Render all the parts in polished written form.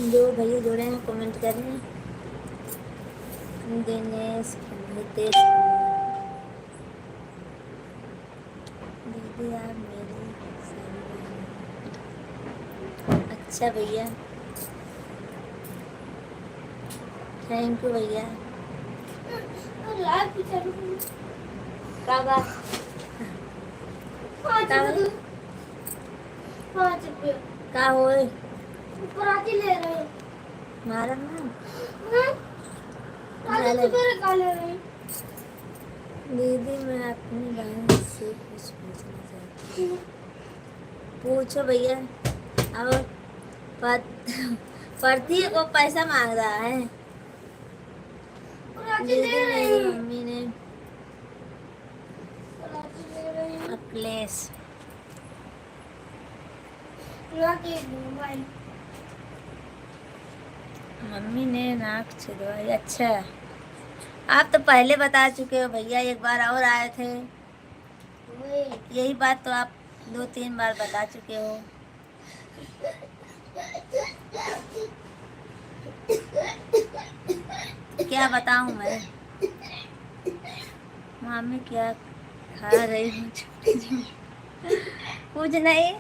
जो भैया जुड़े हैं कमेंट करें। दिनेश, हितेश कुमार, दीदी आप मेरी सारी बहन। अच्छा भैया, थैंक यू भैया। का बात का होए ले रहे मारा दीदी मैं अपनी बहन से कुछ पूछना चाहती हूँ। पूछो भैया। और प्रति को पैसा मांग रहा है। दीदी मेरी मम्मी ने अखिलेश मम्मी ने नाक छिदवाई। अच्छा, आप तो पहले बता चुके हो भैया, एक बार और आए थे। यही बात तो आप 2-3 बार बता चुके हो। क्या बताऊं मैं? मामी क्या खा रही हूँ? कुछ नहीं,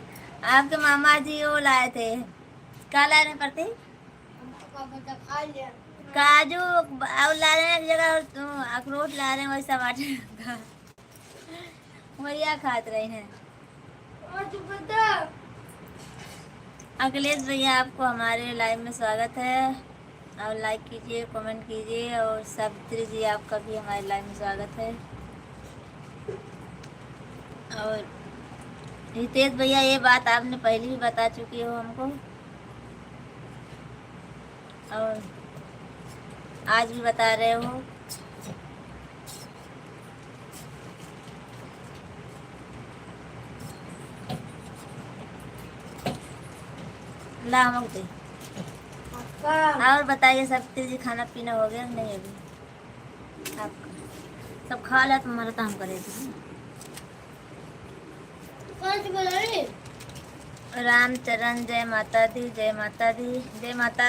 आपके मामा जी वो लाए थे। क्या ला रहे प्रति? काजू और ला रहे हैं, एक जगह अखरोट ला रहे हैं, वैसा बाटे वही खाते रहे हैं। अखिलेश भैया आपको हमारे लाइव में स्वागत है। और लाइक कीजिए, कमेंट कीजिए। और सावित्री जी आपका भी हमारे लाइव में स्वागत है। और हितेश भैया ये बात आपने पहले भी बता चुकी हो हमको, और आज भी बता रहे हो। ला हम दे। और बताइए सावित्री जी, खाना पीना हो गया नहीं? अभी आपका सब खा लिया, तुम्हारा काम करेगी। रामचरण, जय माता दी, जय माता दी, जय माता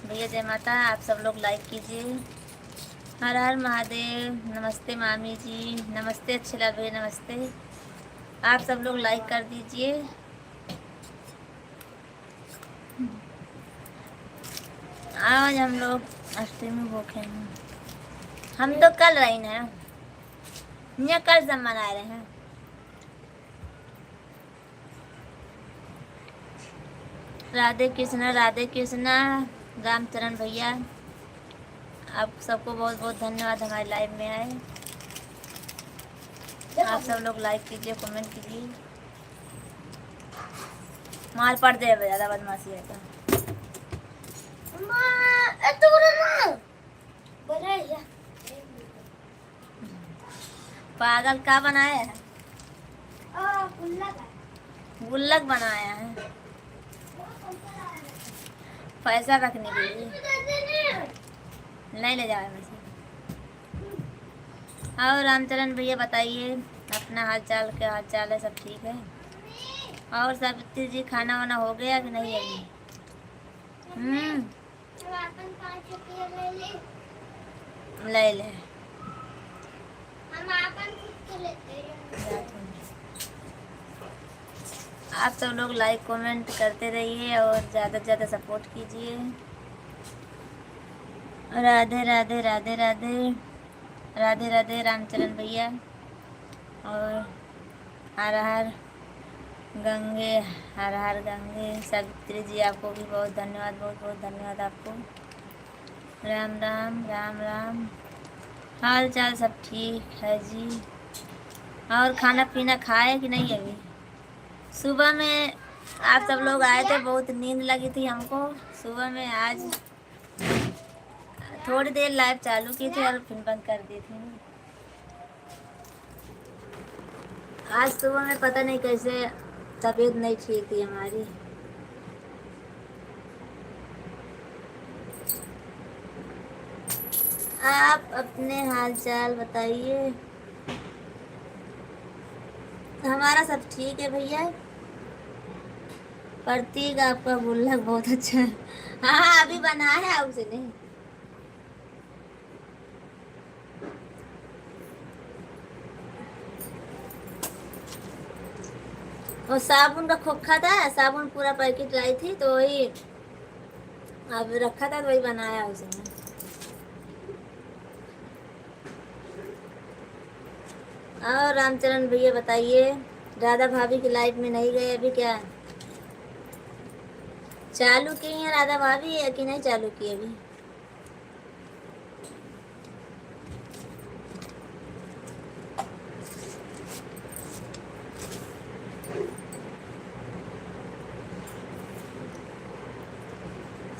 भैया, जय माता। आप सब लोग लाइक कीजिए। हर हर महादेव। नमस्ते मामी जी, नमस्ते अच्छे लाल भैया, नमस्ते। आप सब लोग लाइक कर दीजिए। आज हम लोग अष्टमी भूखे हैं। हम तो कल रही ना, ये कल सब मना रहे हैं। राधे कृष्णा, राधे कृष्णा। रामचरण भैया आप सबको बहुत बहुत धन्यवाद हमारे लाइव में आए। आप सब लोग लाइक कीजिए, कमेंट कीजिए। मार पड़ दे, ज़्यादा बदमाशी है तो। पागल का बनाया है? गुल्लक बनाया है पैसा रखने के लिए। नहीं ले जाए वैसे। और रामचरण भैया बताइए अपना हाल चाल, क्या हाल चाल है? सब ठीक है? और सावित्री जी खाना वाना हो गया कि नहीं अभी? ले ले। आप सब लोग लाइक कमेंट करते रहिए और ज़्यादा से ज़्यादा सपोर्ट कीजिए। राधे राधे, राधे राधे, राधे राधे रामचरण भैया। और हर हर गंगे, हर हर गंगे। सावित्री जी आपको भी बहुत धन्यवाद, बहुत बहुत धन्यवाद आपको। राम राम, राम राम। हाल चाल सब ठीक है जी। और खाना पीना खाए कि नहीं अभी? सुबह में आप सब लोग आए थे, बहुत नींद लगी थी हमको सुबह में। आज थोड़ी देर लाइव चालू की थी और फिर बंद कर दी थी। आज सुबह में पता नहीं कैसे तबीयत नहीं ठीक थी हमारी। आप अपने हाल चाल बताइए। हमारा सब ठीक है भैया। प्रतीक आपका गुल्लक बहुत अच्छा है। हाँ हाँ अभी बना है उसने। और साबुन का खोखा था, साबुन पूरा पैकेट लाई थी तो वही अब रखा था तो वही बनाया उसने। और रामचरण भैया बताइए, राधा भाभी की लाइफ में नहीं गए अभी क्या? चालू की है राधा भाभी या कि नहीं चालू की अभी?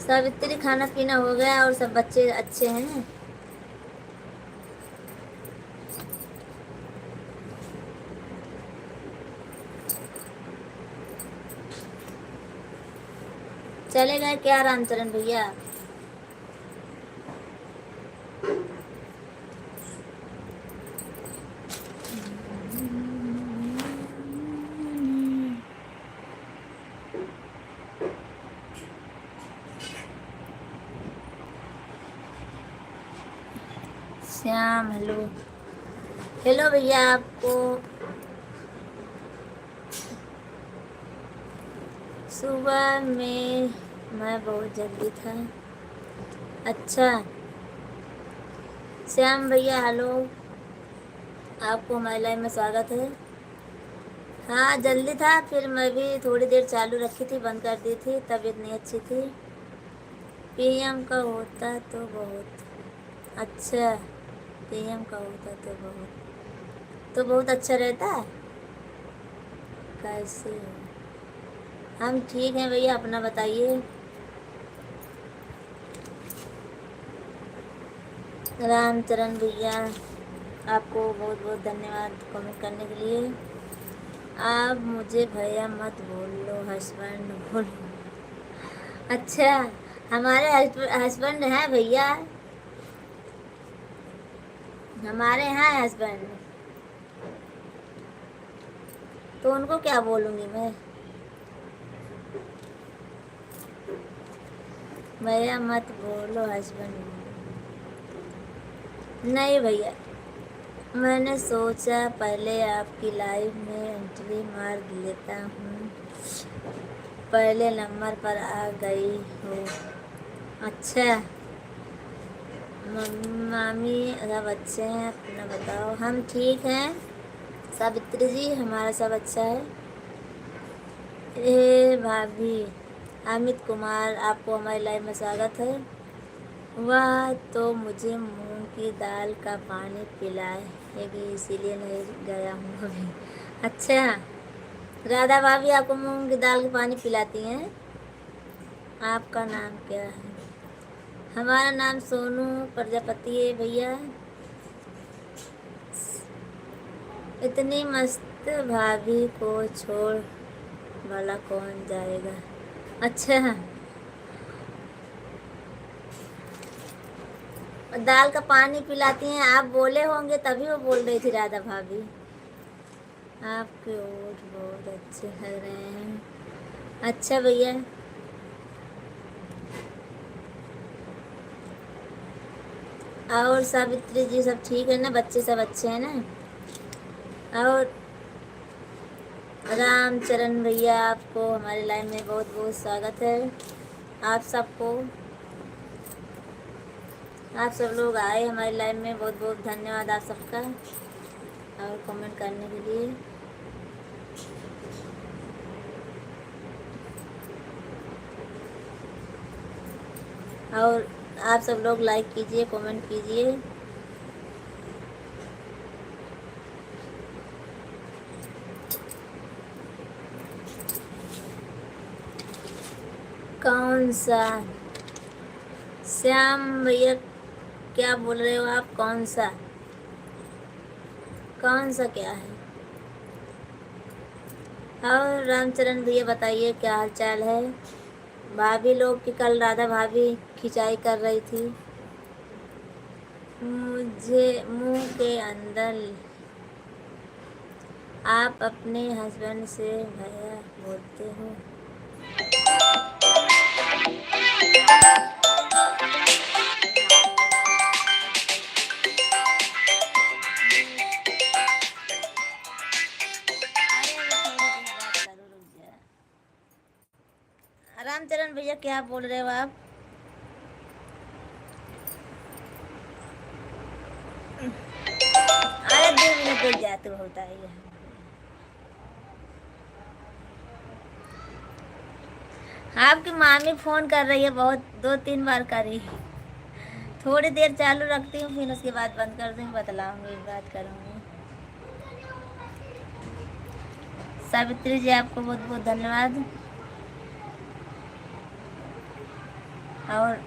सावित्री खाना पीना हो गया और सब बच्चे अच्छे हैं? चले गए क्या रामचरण भैया? श्याम हेलो। हेलो भैया आपको। सुबह में मैं बहुत जल्दी था। अच्छा श्याम भैया हेलो, आपको हमारे लाइव में स्वागत है। हाँ जल्दी था, फिर मैं भी थोड़ी देर चालू रखी थी, बंद कर दी थी, तबीयत नहीं अच्छी थी। पीएम का होता तो बहुत अच्छा, पीएम का होता तो बहुत अच्छा रहता। कैसे हो? हम ठीक हैं भैया, अपना बताइए। रामचरण भैया आपको बहुत बहुत धन्यवाद कमेंट करने के लिए। आप मुझे भैया मत बोलो, हस्बैंड बोलो। अच्छा हमारे हस्बैंड हैं भैया, हमारे यहाँ हस्बैंड, तो उनको क्या बोलूँगी मैं? भैया मत बोलो, हस्बैंड बोलो। नहीं भैया, मैंने सोचा पहले आपकी लाइव में एंट्री मार लेता हूँ, पहले नंबर पर आ गई हो। अच्छा मामी सब अच्छे हैं, अपना बताओ। हम ठीक हैं सावित्री जी, हमारा सब अच्छा है। ए भाभी अमित कुमार आपको हमारी लाइव में स्वागत है। वह तो मुझे मूंग की दाल का पानी पिलाएगी इसीलिए नहीं गया हूँ अभी। अच्छा राधा भाभी आपको मूंग की दाल का पानी पिलाती हैं? आपका नाम क्या है? हमारा नाम सोनू प्रजापति है भैया। इतनी मस्त भाभी को छोड़ भला कौन जाएगा? अच्छा दाल का पानी पिलाती हैं, आप बोले होंगे तभी वो बोल रही थी राधा भाभी। आपके ओठ बहुत अच्छे लग रहे हैं। अच्छा भैया और सावित्री जी सब ठीक है ना, बच्चे सब अच्छे हैं ना? और रामचरण भैया आपको हमारे लाइन में बहुत बहुत स्वागत है। आप सबको, आप सब लोग आए हमारे लाइन में, बहुत बहुत धन्यवाद आप सबका और कमेंट करने के लिए। और आप सब लोग लाइक कीजिए, कमेंट कीजिए। कौन सा श्याम भैया क्या बोल रहे हो आप? कौन सा क्या है? और रामचरण भैया बताइए क्या हाल चाल है? भाभी लोग की कल राधा भाभी खिंचाई कर रही थी, मुझे मुंह के अंदर। आप अपने हस्बैंड से भैया बोलते हो? रामचरण भैया क्या बोल रहे हो आप? अरे 2 मिनट रुक जा, तू होता है। आपकी मामी फोन कर रही है, बहुत 2-3 बार करी। थोड़ी देर चालू रखती हूँ, फिर उसके बाद बंद कर दूँगी, बतलाऊंगी, बात करूँगी। सावित्री जी आपको बहुत बहुत धन्यवाद। और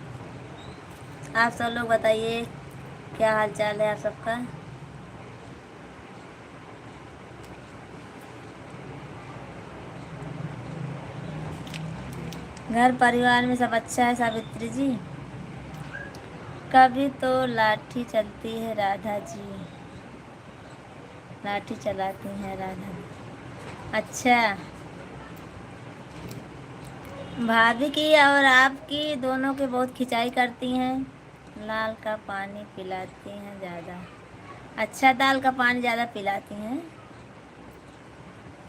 आप सब लोग बताइए क्या हाल चाल है आप सबका? घर परिवार में सब अच्छा है सावित्री जी? कभी तो लाठी चलती है राधा जी, लाठी चलाती हैं राधा। अच्छा, भाभी की और आपकी दोनों के बहुत खिंचाई करती हैं। लाल का पानी पिलाती हैं ज़्यादा। अच्छा, दाल का पानी ज़्यादा पिलाती हैं।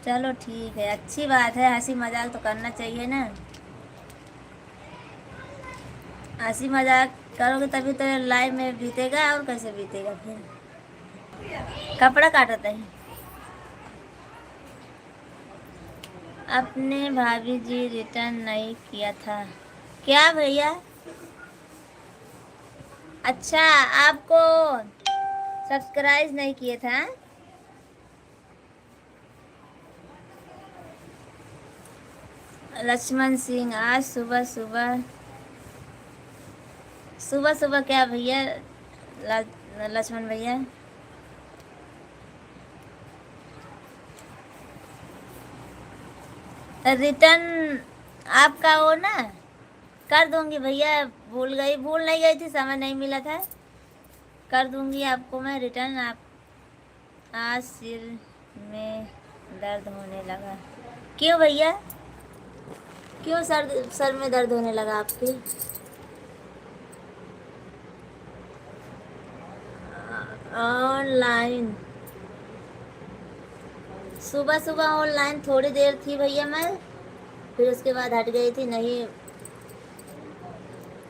चलो ठीक है, अच्छी बात है, हंसी मजाक तो करना चाहिए ना। हंसी मजाक करोगे तभी तो लाइफ में बीतेगा, और कैसे बीतेगा फिर? कपड़ा काटता है। अपने भाभी जी रिटर्न नहीं किया था क्या भैया? अच्छा, आपको सब्सक्राइब नहीं किए था? लक्ष्मण सिंह आज सुबह सुबह सुबह सुबह क्या भैया? लक्ष्मण भैया रिटर्न आपका वो ना कर दूंगी भैया, भूल नहीं गई थी, समय नहीं मिला था। कर दूंगी आपको मैं रिटर्न। आप आज सिर में दर्द होने लगा क्यों भैया? क्यों सर में दर्द होने लगा आपके? ऑनलाइन सुबह सुबह ऑनलाइन थोड़ी देर थी भैया मैं, फिर उसके बाद हट गई थी। नहीं,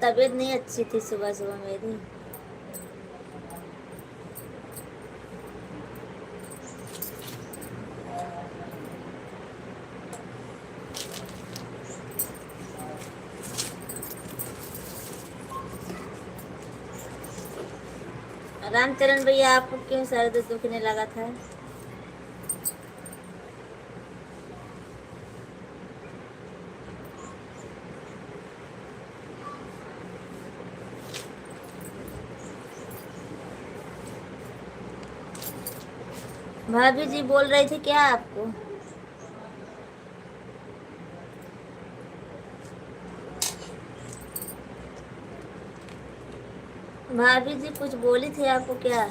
तबीयत नहीं अच्छी थी सुबह सुबह मेरी। रामचरण भैया आपको क्यों सर दुखने लगा था? भाभी जी बोल रही थी क्या आपको? भाभी जी कुछ बोली थी आपको क्या?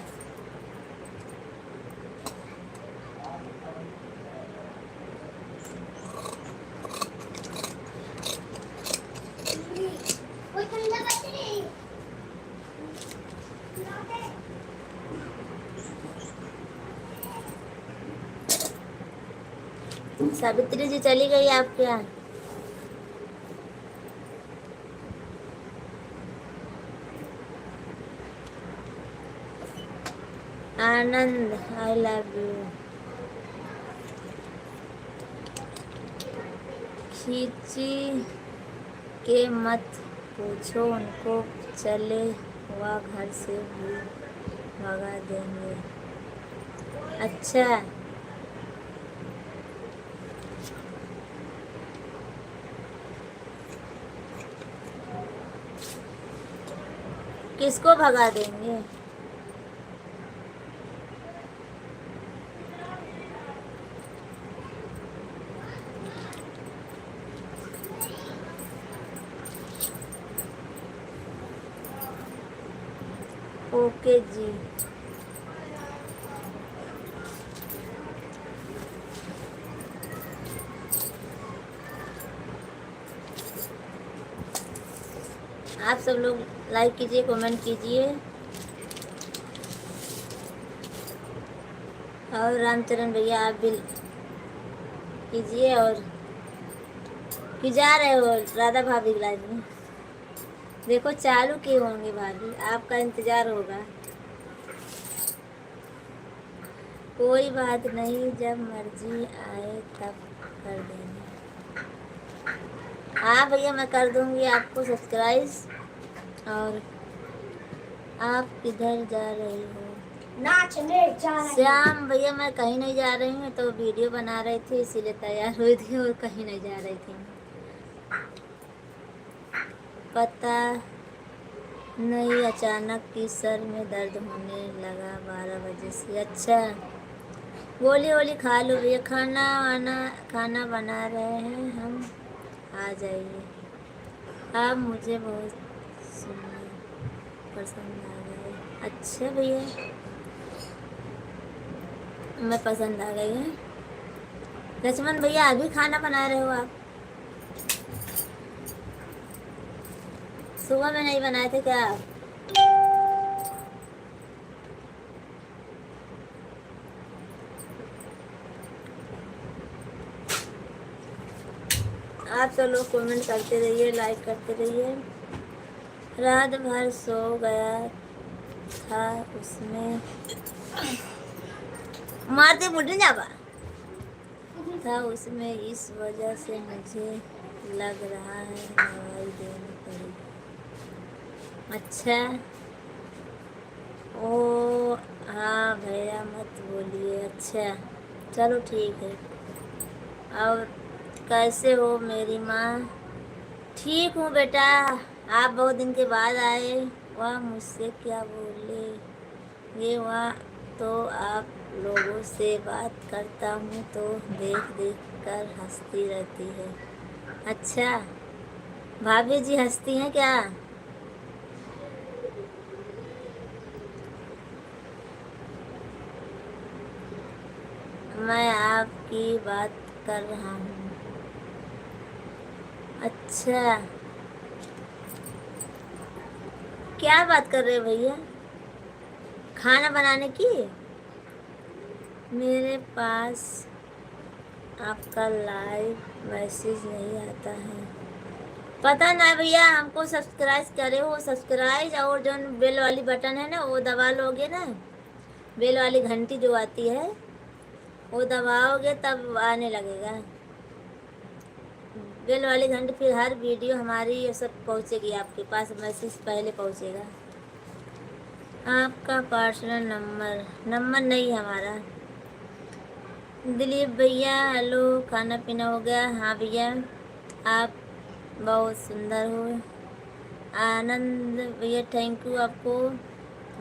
सावित्री जी चली गई आपके यहाँ? आनंद आई लव यू। खींची के मत पूछो उनको, चले वह घर से भी भगा देंगे। अच्छा, किसको भगा देंगे? ओके जी। आप सब लोग लाइक कीजिए, कमेंट कीजिए। और रामचरण भैया आप भी कीजिए। और कि जा रहे हो राधा भाभी लाइव में? देखो चालू किए होंगे भाभी, आपका इंतजार होगा। कोई बात नहीं, जब मर्जी आए तब कर देना। हाँ भैया मैं कर दूंगी आपको सब्सक्राइब। और आप किधर जा रही हो? नाचने जा रही हूँ। श्याम भैया मैं कहीं नहीं जा रही हूँ, तो वीडियो बना रही थी इसीलिए तैयार हुई थी और कहीं नहीं जा रही थी। पता नहीं अचानक की सर में दर्द होने लगा 12 बजे से। अच्छा गोली वोली खा लो भैया। खाना बना रहे हैं हम, आ जाइए। आप मुझे बहुत सुंदर पसंद आ गए। अच्छा भैया मैं पसंद आ गई है। लक्ष्मण भैया अभी खाना बना रहे हो आप? सुबह में नहीं बनाए थे क्या आप? आप सब लोग कमेंट करते रहिए, लाइक करते रहिए। रात भर सो गया था उसमें, मारते मुझे जाबा था उसमें, इस वजह से मुझे लग रहा है दवाई देनी पड़ेगी। अच्छा ओ हाँ भैया मत बोलिए। अच्छा चलो ठीक है। और कैसे हो मेरी माँ? ठीक हूँ बेटा। आप बहुत दिन के बाद आए। वह मुझसे क्या बोले ये वह तो आप लोगों से बात करता हूँ तो देख देख कर हंसती रहती है। अच्छा भाभी जी हंसती हैं क्या? मैं आपकी बात कर रहा हूँ। अच्छा क्या बात कर रहे हो भैया? खाना बनाने की? मेरे पास आपका लाइव मैसेज नहीं आता है। पता ना भैया, हमको सब्सक्राइब करे हो। सब्सक्राइब और जो बेल वाली बटन है ना वो दबा लोगे ना, बेल वाली घंटी जो आती है वो दबाओगे तब आने लगेगा बेल वाली घंटी। फिर हर वीडियो हमारी ये सब पहुंचेगी आपके पास, मैसेज पहले पहुंचेगा। आपका पर्सनल नंबर नहीं है हमारा। दिलीप भैया हेलो, खाना पीना हो गया? हाँ भैया आप बहुत सुंदर हो। आनंद भैया थैंक यू आपको।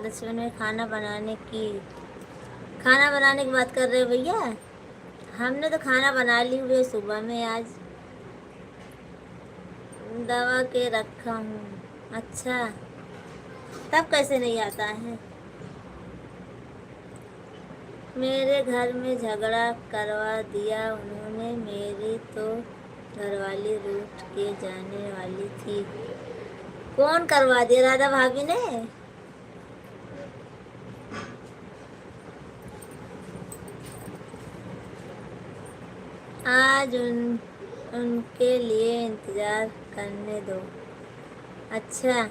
लक्ष्मण में खाना बनाने की बात कर रहे हो भैया? हमने तो खाना बना ली हुई सुबह में, आज दवा के रखा हूँ। अच्छा तब कैसे नहीं आता है? मेरे घर में झगड़ा करवा दिया उन्होंने, मेरी तो घरवाली रूठ के जाने वाली थी। कौन करवा दिया? राधा भाभी ने? आज उनके लिए इंतजार करने दो। अच्छा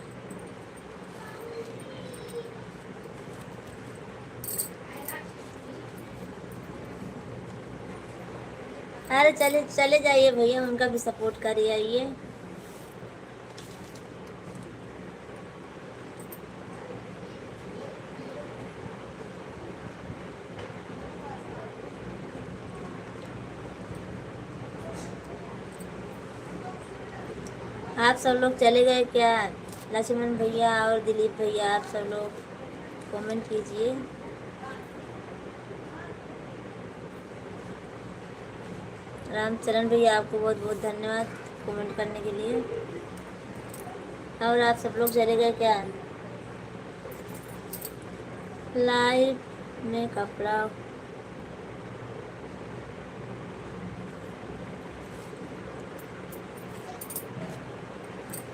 अरे चले चले जाइए भैया, उनका भी सपोर्ट करिए। आइए आप सब लोग चले गए क्या? लक्ष्मण भैया और दिलीप भैया आप सब लोग कमेंट कीजिए। रामचरण भैया आपको बहुत बहुत धन्यवाद कमेंट करने के लिए। और आप सब लोग चले गए क्या लाइव में? कपड़ा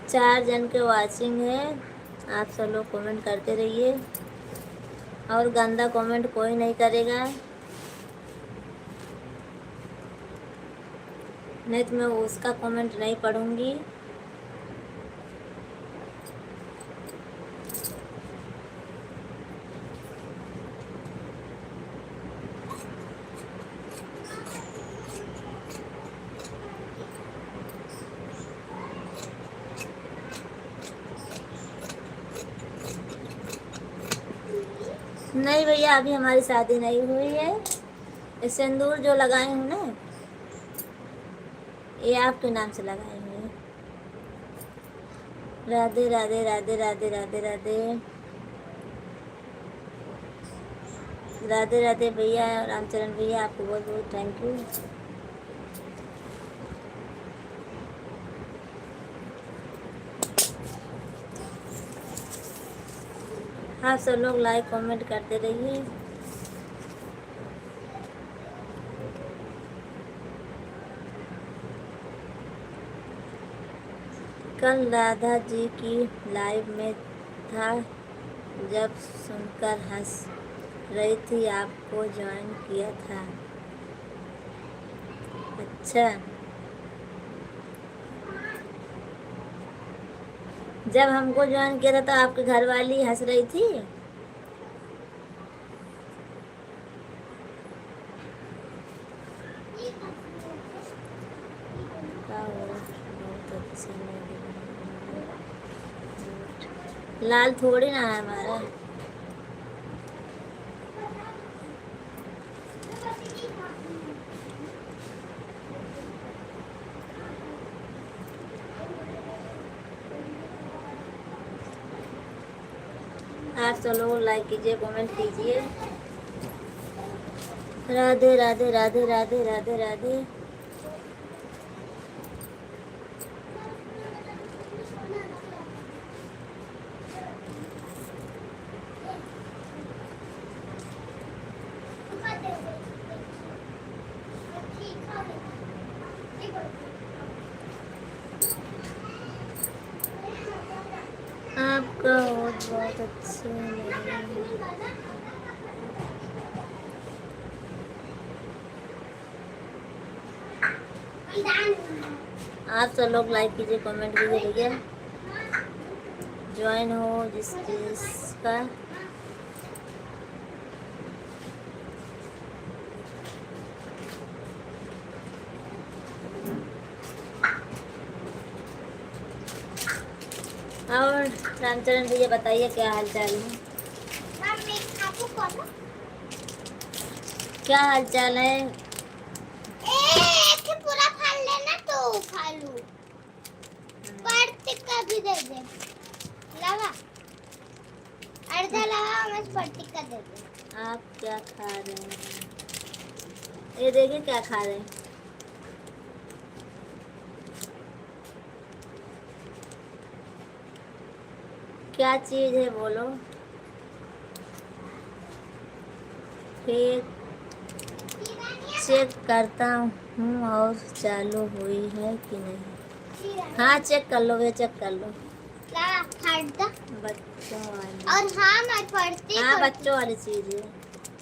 4 जन के वॉचिंग है। आप सब लोग कमेंट करते रहिए और गंदा कमेंट कोई नहीं करेगा, नहीं तो मैं उसका कमेंट नहीं पढ़ूंगी। नहीं भैया, अभी हमारी शादी नहीं हुई है। ये सिंदूर जो लगाई हूँ ना, ये आपके नाम से लगाई हूँ। राधे राधे राधे राधे राधे राधे राधे राधे भैया, रामचरण भैया, आपको बहुत बहुत थैंक यू। आप सब लोग लाइक कमेंट करते रहिए। कल राधा जी की लाइव में था, जब सुनकर हंस रही थी, आपको ज्वाइन किया था। अच्छा, जब हमको ज्वाइन किया था तो आपकी घरवाली हंस रही थी। बहुत अच्छे लाल थोड़ी ना है हमारा। आप सब लोग लाइक कीजिए, कमेंट कीजिए। राधे राधे राधे राधे राधे राधे। आपका बहुत बहुत अच्छे आप सब लोग लाइक कीजिए, कमेंट कीजिए भैया। ज्वाइन हो जिसका। और रामचरण भैया बताइए, क्या हाल चाल है? क्या हाल चाल है? पूरा खा लेना तो खा लूं। का भी दे दे। लगा अर्धा लगा, मैं स्पर्टिक का दे दे। आप क्या खा रहे हैं? ये देखिए क्या खा रहे हैं। क्या चीज है बोलो। फिर चेक करता हूँ और चालू हुई है कि नहीं। हाँ चेक कर लो भैया, चेक कर लो। बच्चों वाली। और हाँ मैं पढ़ती। हाँ बच्चों वाली चीज है।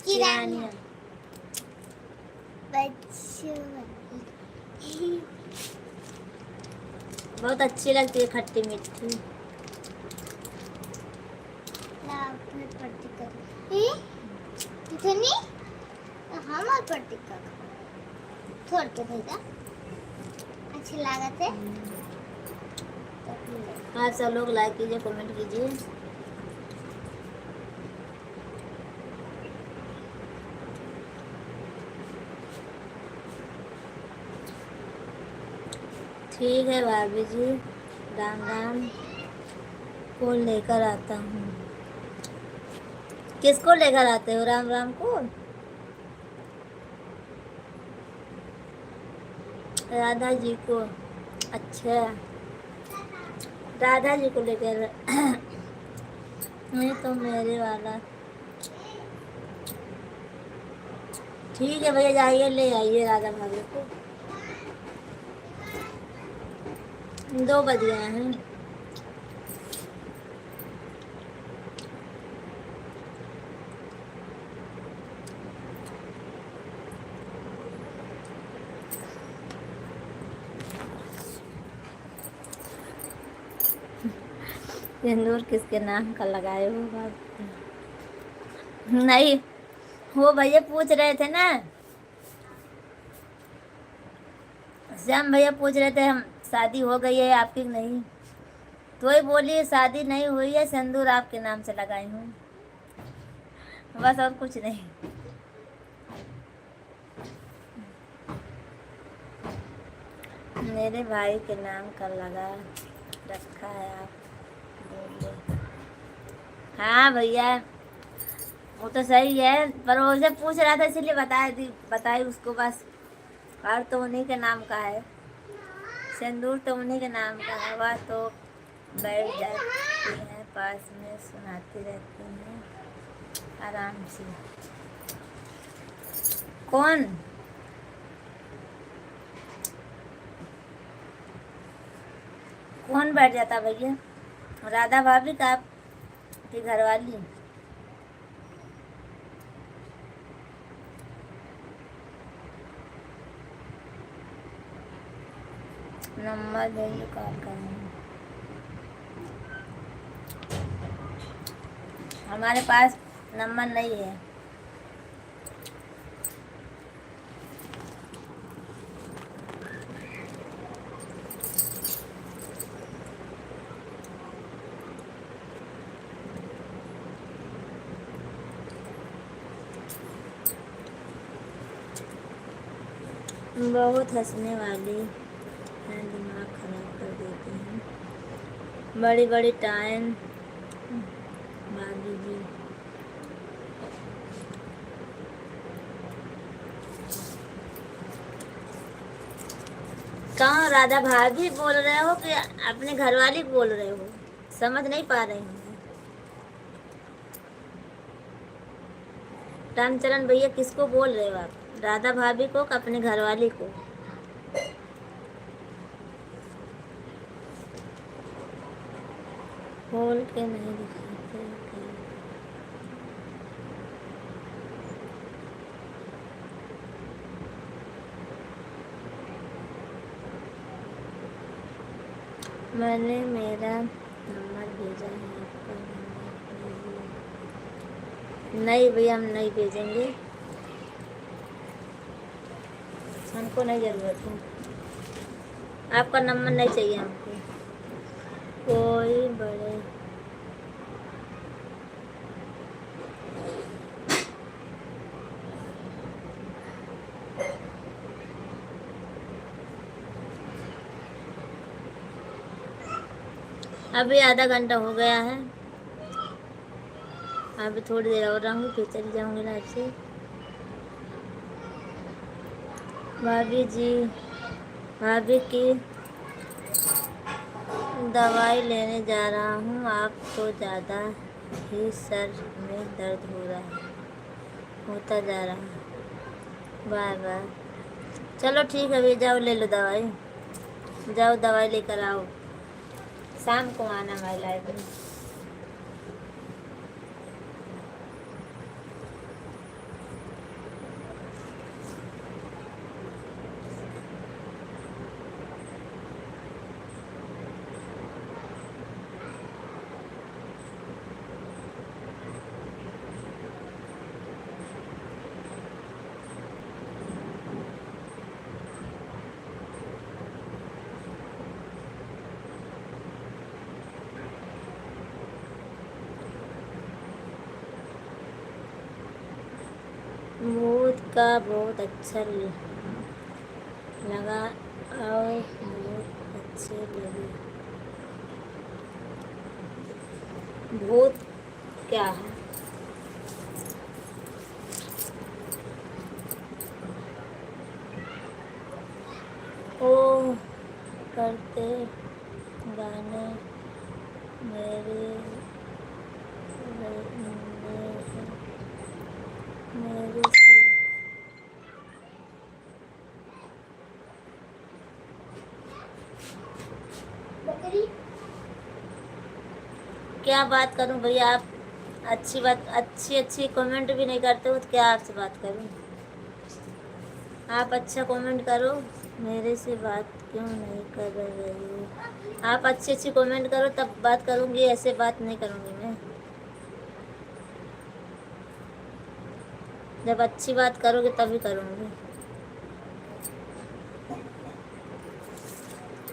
किरानिया। बच्चों वाली। बहुत अच्छी लगती है, खट्टी मीठी। मैं पढ़ती कर। इतनी हम और पढ़ती कर थोड़ के भेजा अच्छी लागत है। आप सब लोग लाइक कीजिए, कमेंट कीजिए। ठीक है भाभी जी, राम राम को लेकर आता हूँ। किसको लेकर आते हो राम राम को? राधा जी को। अच्छा, राधा जी को लेकर। नहीं तो मेरे वाला। ठीक है भैया, जाइए ले आइए राधा भाभी को। 2 बज गए हैं। सिंदूर किसके नाम का लगाए हो बाप? नहीं, वो भैया पूछ रहे थे ना, श्याम भैया पूछ रहे थे हम शादी हो गई है आपकी कि नहीं, तो ही बोली शादी नहीं हुई है, सिंदूर आपके नाम से लगाई हूँ, बस और कुछ नहीं। मेरे भाई के नाम का लगा रखा है आप बोले। हाँ भैया वो तो सही है, पर वो जब पूछ रहा था इसलिए बताई उसको बस। और तो उन्हीं के नाम का है, सिंदूर तो उन्हीं के नाम का है। वह तो बैठ जाती हैं पास में, सुनाती रहती हैं आराम से। कौन? कौन बैठ जाता भैया? राधा भाभी का आपकी घरवाली? नंबर भेजिए कॉल करेंगे। हमारे पास नंबर नहीं है। बहुत हंसने वाली हैं, दिमाग खराब कर देती हैं बड़ी बड़ी टाइम भाभी जी। कहाँ राधा भाभी बोल रहे हो कि अपने घरवाली बोल रहे हो? समझ नहीं पा रही हूँ। रामचरण भैया किसको बोल रहे हो आप? राधा भाभी को कि अपने घरवाली को? खोल के नहीं दिखाते क्या? मैंने मेरा नंबर भेजा है आपका नंबर भेजिए। नहीं भैया हम नहीं भेजेंगे, हमको नहीं ज़रूरत है, आपका नंबर नहीं चाहिए हमको। कोई बड़े अभी आधा घंटा हो गया है, अभी थोड़ी देर और रहूँगी फिर चली जाऊँगी लाइव से। भाभी जी, भाभी की दवाई लेने जा रहा हूँ, आप तो ज़्यादा ही सर में दर्द होता जा रहा है। Bye bye. चलो ठीक है भैया, जाओ ले लो दवाई, जाओ दवाई लेकर आओ, शाम को आना हमारी लाइफ में। भूत का बहुत अच्छा लगा और बहुत अच्छे लगे। भूत क्या है? ओ करते गाने मेरे मेरे से क्या बात करूं भैया? आप अच्छी कमेंट भी नहीं करते हो तो क्या आपसे बात करूं? आप अच्छा कमेंट करो। मेरे से बात क्यों नहीं कर रहे हो? आप अच्छी अच्छी कमेंट करो तब बात करूँगी, ऐसे बात नहीं करूँगी मैं। जब अच्छी बात करोगे तभी करूँगी।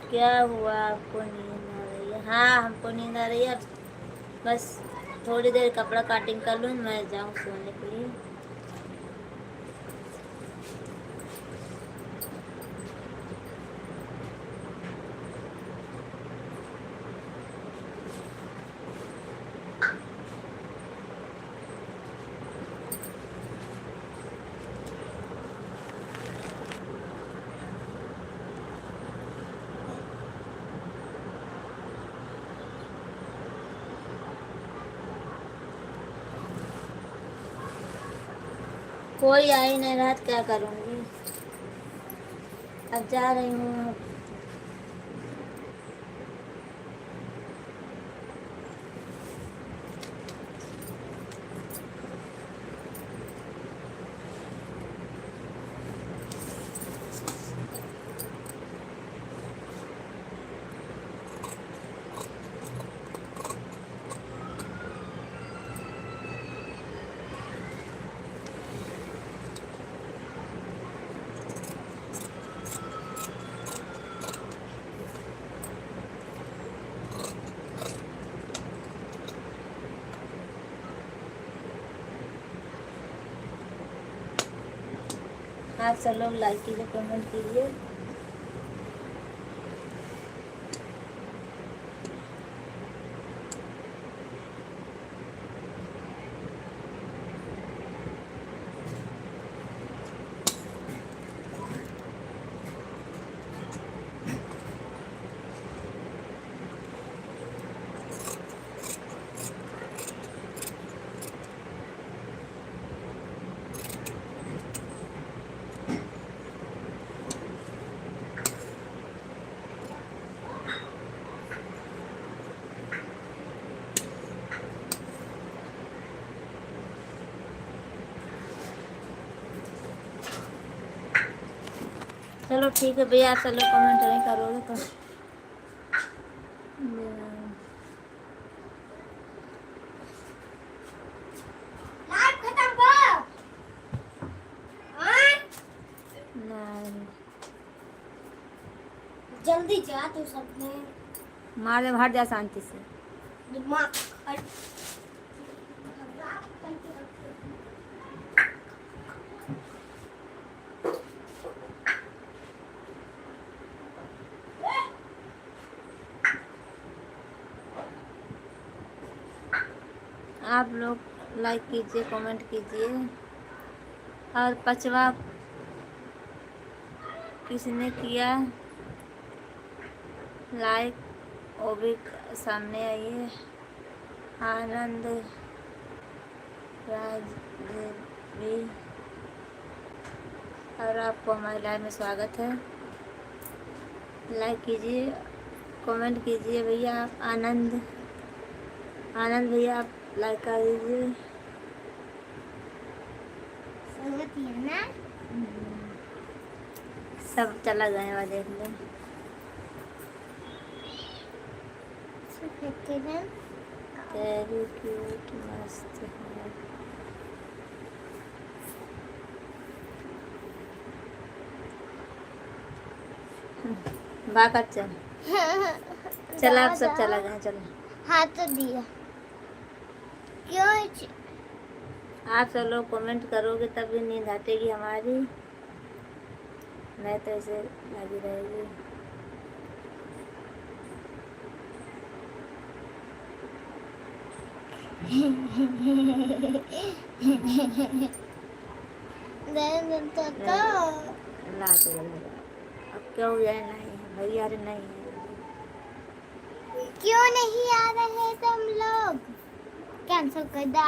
क्या हुआ, आपको नींद आ रही है? हाँ, हमको नींद आ रही है। बस थोड़ी देर कपड़ा काटिंग कर लूँ, मैं जाऊँ सोने के लिए। कोई आ ही नहीं रहा, क्या करूँगी? अब जा रही हूँ। आप सब लोग लाइक कीजिए, कमेंट कीजिए। चलो ठीक है भैया, आप सब लोग कमेंट नहीं करोगे तो लाइव खत्म कर। हाँ? नहीं। जल्दी जा तू सबने मारे हट जा शांति से। दिमाग आप लोग लाइक कीजिए, कमेंट कीजिए। और पचवा किसने किया लाइक, वो भी सामने आइए। आनंद राजदेवी, और आपको हमारे लाइव में स्वागत है। लाइक कीजिए, कमेंट कीजिए भैया। आप आनंद भैया, आप लाइक कर दीजिए। संगत है ना। सब चला गए वहाँ, देख लो। वेरी क्यूट, मस्त है। बाका चल चल, आप सब चला गए, चलो। हाथ तो दिया क्यों? आप सब लोग कमेंट करोगे तब भी नींद हटेगी हमारी, नहीं तो ऐसे लगी रहेगी। ला तो अब क्या हो गया? नहीं भैया, अरे नहीं है। क्यों नहीं आ रहे तुम लोग? कैंसिल कर दो।